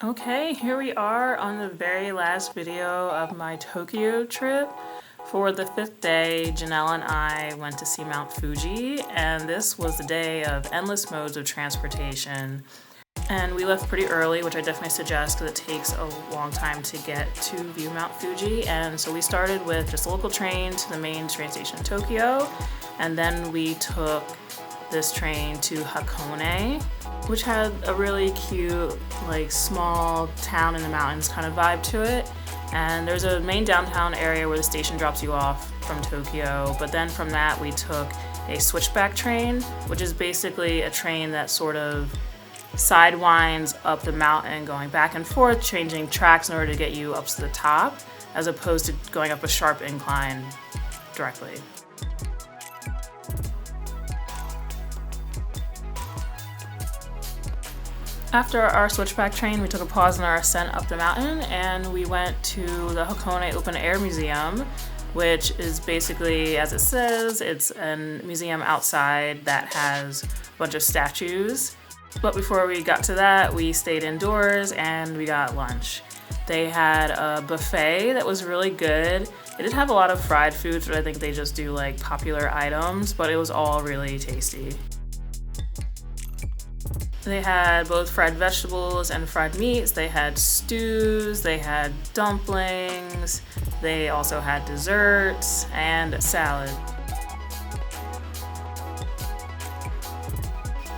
Okay, here we are on the very last video of my Tokyo trip. For the 5th day, Janelle and I went to see Mount Fuji, and this was the day of endless modes of transportation. And we left pretty early, which I definitely suggest because it takes a long time to get to view Mount Fuji. And so we started with just a local train to the main train station in Tokyo, and then we took this train to Hakone, which had a really cute, small town in the mountains kind of vibe to it. And there's a main downtown area where the station drops you off from Tokyo, but then from that we took a switchback train, which is basically a train that sort of sidewinds up the mountain, going back and forth, changing tracks in order to get you up to the top, as opposed to going up a sharp incline directly. After our switchback train, we took a pause in our ascent up the mountain and we went to the Hakone Open Air Museum, which is basically, as it says, it's a museum outside that has a bunch of statues. But before we got to that, we stayed indoors and we got lunch. They had a buffet that was really good. It did have a lot of fried foods, but I think they just do popular items, but it was all really tasty. They had both fried vegetables and fried meats. They had stews, they had dumplings, they also had desserts and a salad.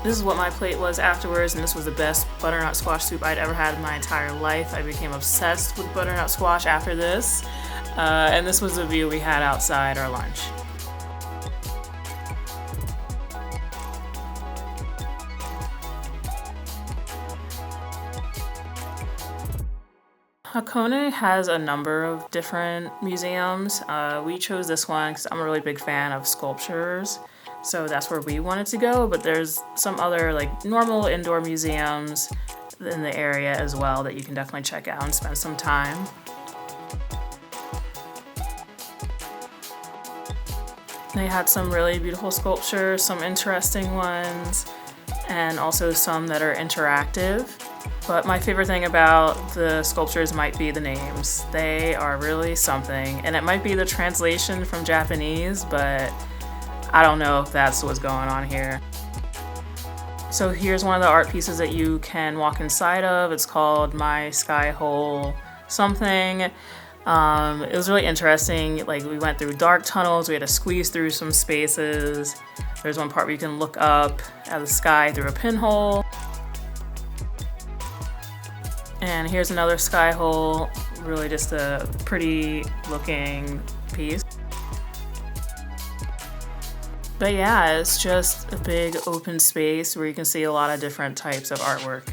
This is what my plate was afterwards, and this was the best butternut squash soup I'd ever had in my entire life. I became obsessed with butternut squash after this, and this was the view we had outside our lunch. Hakone has a number of different museums. We chose this one because I'm a really big fan of sculptures, so that's where we wanted to go, but there's some other normal indoor museums in the area as well that you can definitely check out and spend some time. They had some really beautiful sculptures, some interesting ones, and also some that are interactive. But my favorite thing about the sculptures might be the names. They are really something, and it might be the translation from Japanese, but I don't know if that's what's going on here. So here's one of the art pieces that you can walk inside of. It's called My Sky Hole something. It was really interesting. We went through dark tunnels, we had to squeeze through some spaces. There's one part where you can look up at the sky through a pinhole. And here's another sky hole, really just a pretty looking piece. But yeah, it's just a big open space where you can see a lot of different types of artwork.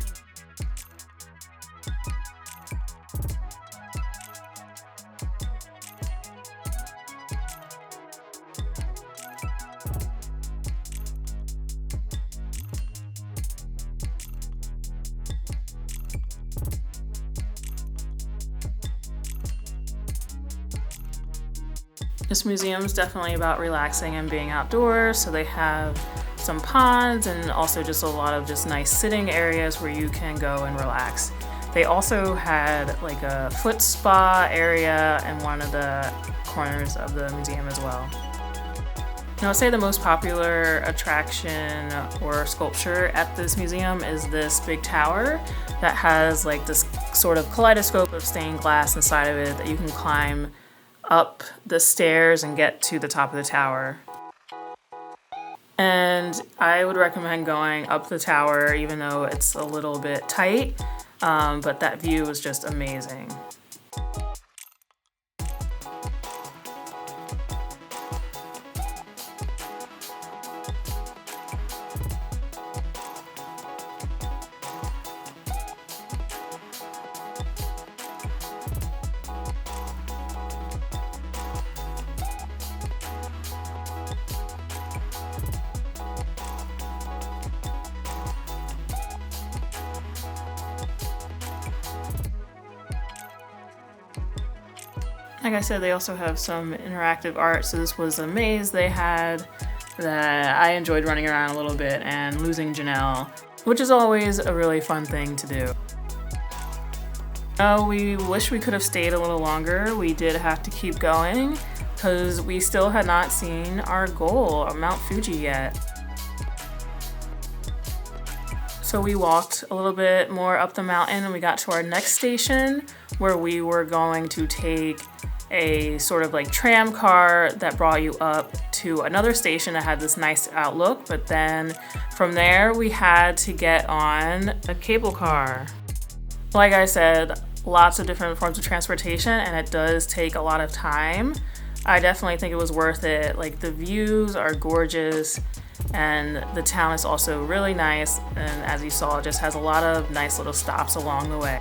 This museum is definitely about relaxing and being outdoors, so they have some ponds and also just a lot of just nice sitting areas where you can go and relax. They also had a foot spa area in one of the corners of the museum as well. Now, I'd say the most popular attraction or sculpture at this museum is this big tower that has this sort of kaleidoscope of stained glass inside of it that you can climb up the stairs and get to the top of the tower. And I would recommend going up the tower even though it's a little bit tight, but that view is just amazing. Like I said, they also have some interactive art, so this was a maze they had that I enjoyed running around a little bit and losing Janelle, which is always a really fun thing to do. Oh, we wish we could have stayed a little longer. We did have to keep going because we still had not seen our goal of Mount Fuji yet. So we walked a little bit more up the mountain and we got to our next station where we were going to take a sort of like tram car that brought you up to another station that had this nice outlook, but then from there we had to get on a cable car. Like I said, lots of different forms of transportation and it does take a lot of time. I definitely think it was worth it. Like the views are gorgeous and the town is also really nice, and as you saw, it just has a lot of nice little stops along the way.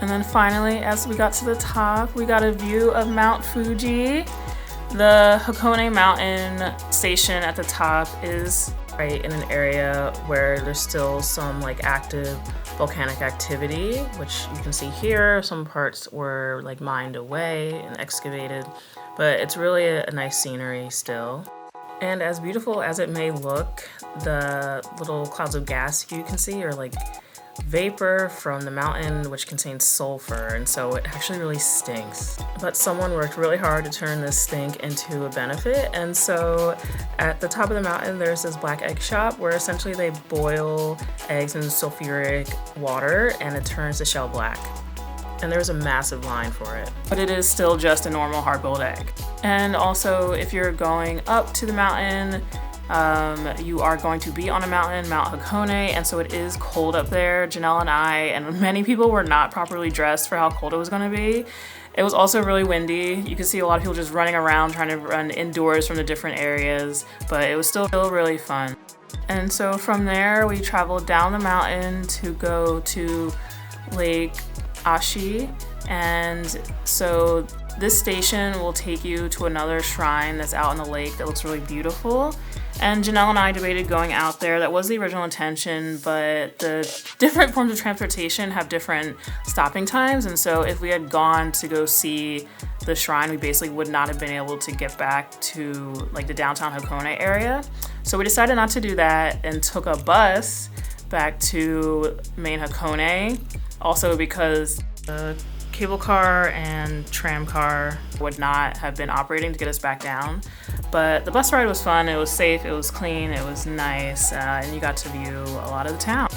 And then finally, as we got to the top, we got a view of Mount Fuji. The Hakone mountain station at the top is right in an area where there's still some like active volcanic activity, which you can see here. Some parts were like mined away and excavated, but it's really a nice scenery still. And as beautiful as it may look, the little clouds of gas you can see are like vapor from the mountain, which contains sulfur, and so it actually really stinks. But someone worked really hard to turn this stink into a benefit, and so at the top of the mountain there's this black egg shop where essentially they boil eggs in sulfuric water and it turns the shell black. And there's a massive line for it. But it is still just a normal hard-boiled egg. And also, if you're going up to the mountain, you are going to be on a mountain, Mount Hakone, and so it is cold up there. Janelle and I and many people were not properly dressed for how cold it was going to be. It was also really windy. You could see a lot of people just running around trying to run indoors from the different areas, but it was still really fun. And so from there, we traveled down the mountain to go to Lake Ashi, and so this station will take you to another shrine that's out in the lake that looks really beautiful. And Janelle and I debated going out there. That was the original intention, but the different forms of transportation have different stopping times, and so if we had gone to go see the shrine, we basically would not have been able to get back to like the downtown Hakone area. So we decided not to do that and took a bus back to main Hakone. Also because the cable car and tram car would not have been operating to get us back down. But the bus ride was fun, it was safe, it was clean, it was nice, and you got to view a lot of the town.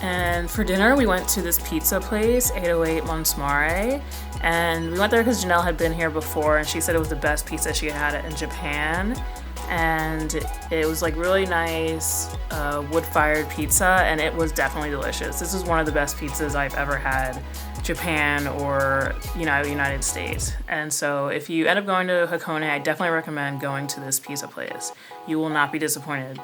And for dinner, we went to this pizza place, 808 Monsmare, and we went there because Janelle had been here before and she said it was the best pizza she had had in Japan. And it was like really nice wood-fired pizza, and it was definitely delicious. This is one of the best pizzas I've ever had, Japan or United States. And so if you end up going to Hakone, I definitely recommend going to this pizza place. You will not be disappointed.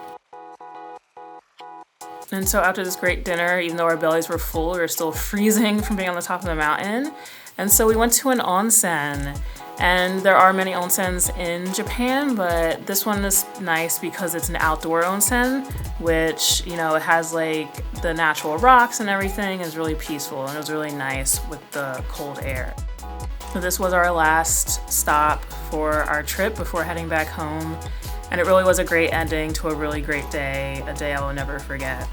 And so after this great dinner, even though our bellies were full, we were still freezing from being on the top of the mountain. And so we went to an onsen. And there are many onsens in Japan, but this one is nice because it's an outdoor onsen, which, it has like the natural rocks and everything, is really peaceful, and it was really nice with the cold air. So this was our last stop for our trip before heading back home, and it really was a great ending to a really great day, a day I will never forget.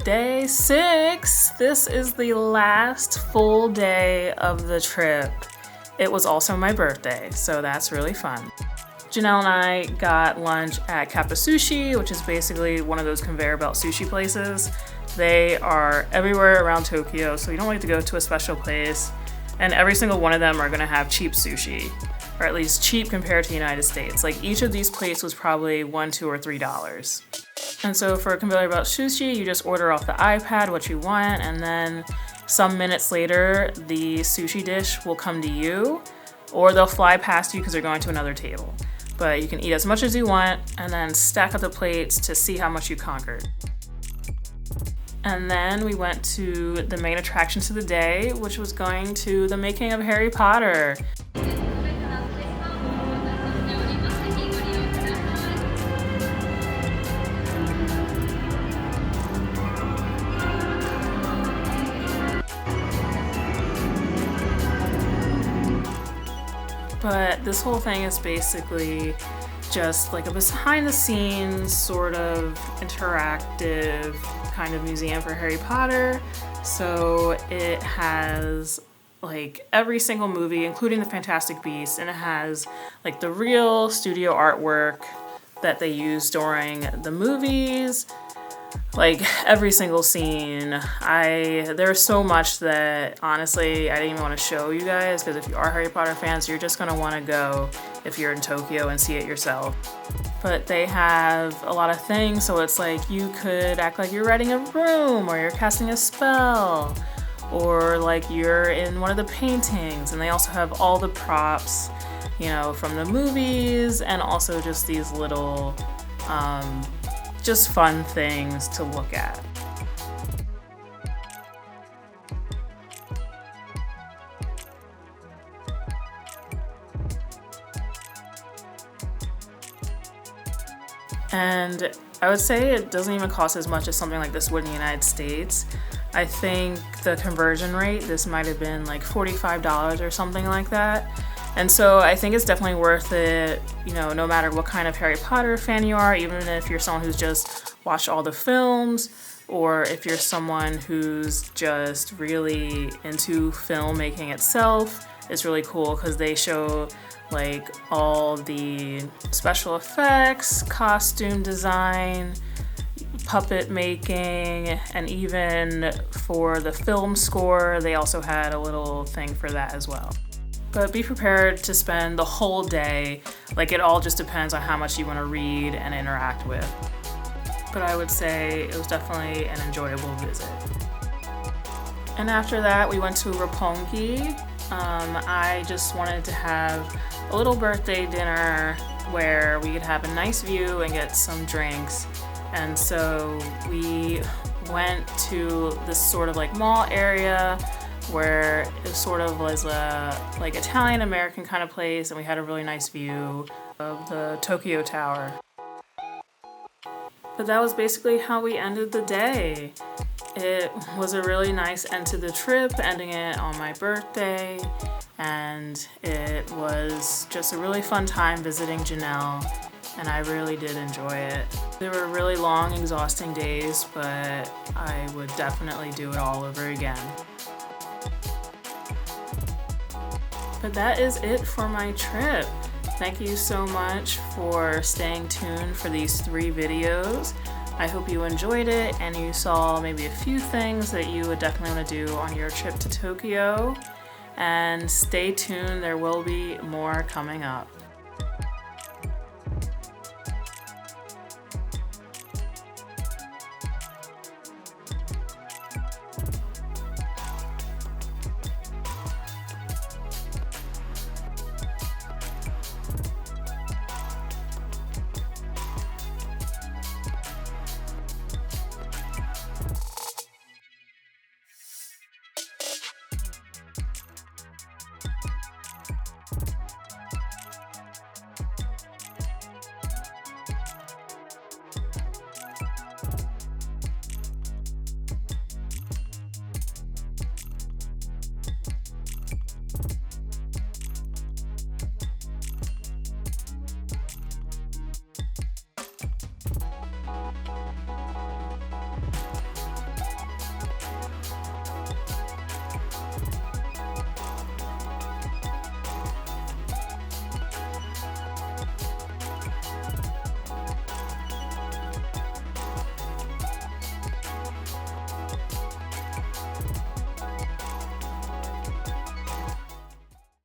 Day 6, this is the last full day of the trip. It was also my birthday, so that's really fun. Janelle and I got lunch at Kappa Sushi, which is basically one of those conveyor belt sushi places. They are everywhere around Tokyo, so you don't have to go to a special place, and every single one of them are gonna have cheap sushi, or at least cheap compared to the United States. Like each of these plates was probably $1, $2, or $3. And so for a conveyor belt sushi, you just order off the iPad what you want, and then some minutes later, the sushi dish will come to you, or they'll fly past you because they're going to another table. But you can eat as much as you want, and then stack up the plates to see how much you conquered. And then we went to the main attractions of the day, which was going to the making of Harry Potter. But this whole thing is basically just like a behind the scenes sort of interactive kind of museum for Harry Potter. So it has like every single movie, including the Fantastic Beasts, and it has like the real studio artwork that they used during the movies. Like every single scene. There's so much that honestly I didn't even want to show you guys, because if you are Harry Potter fans, you're just gonna want to go if you're in Tokyo and see it yourself. But they have a lot of things, so it's like you could act like you're writing a room, or you're casting a spell, or like you're in one of the paintings. And they also have all the props, you know, from the movies, and also just these little just fun things to look at. And I would say it doesn't even cost as much as something like this would in the United States. I think the conversion rate, this might have been like $45 or something like that. And so I think it's definitely worth it, you know, no matter what kind of Harry Potter fan you are, even if you're someone who's just watched all the films, or if you're someone who's just really into filmmaking itself. It's really cool because they show like all the special effects, costume design, puppet making, and even for the film score, they also had a little thing for that as well. But be prepared to spend the whole day. Like, it all just depends on how much you want to read and interact with. But I would say it was definitely an enjoyable visit. And after that, we went to Roppongi. I just wanted to have a little birthday dinner where we could have a nice view and get some drinks. And so we went to this sort of like mall area where it sort of was a like Italian-American kind of place, and we had a really nice view of the Tokyo Tower. But that was basically how we ended the day. It was a really nice end to the trip, ending it on my birthday, and it was just a really fun time visiting Janelle, and I really did enjoy it. They were really long, exhausting days, but I would definitely do it all over again. But that is it for my trip. Thank you so much for staying tuned for these 3 videos. I hope you enjoyed it and you saw maybe a few things that you would definitely want to do on your trip to Tokyo. And stay tuned, there will be more coming up.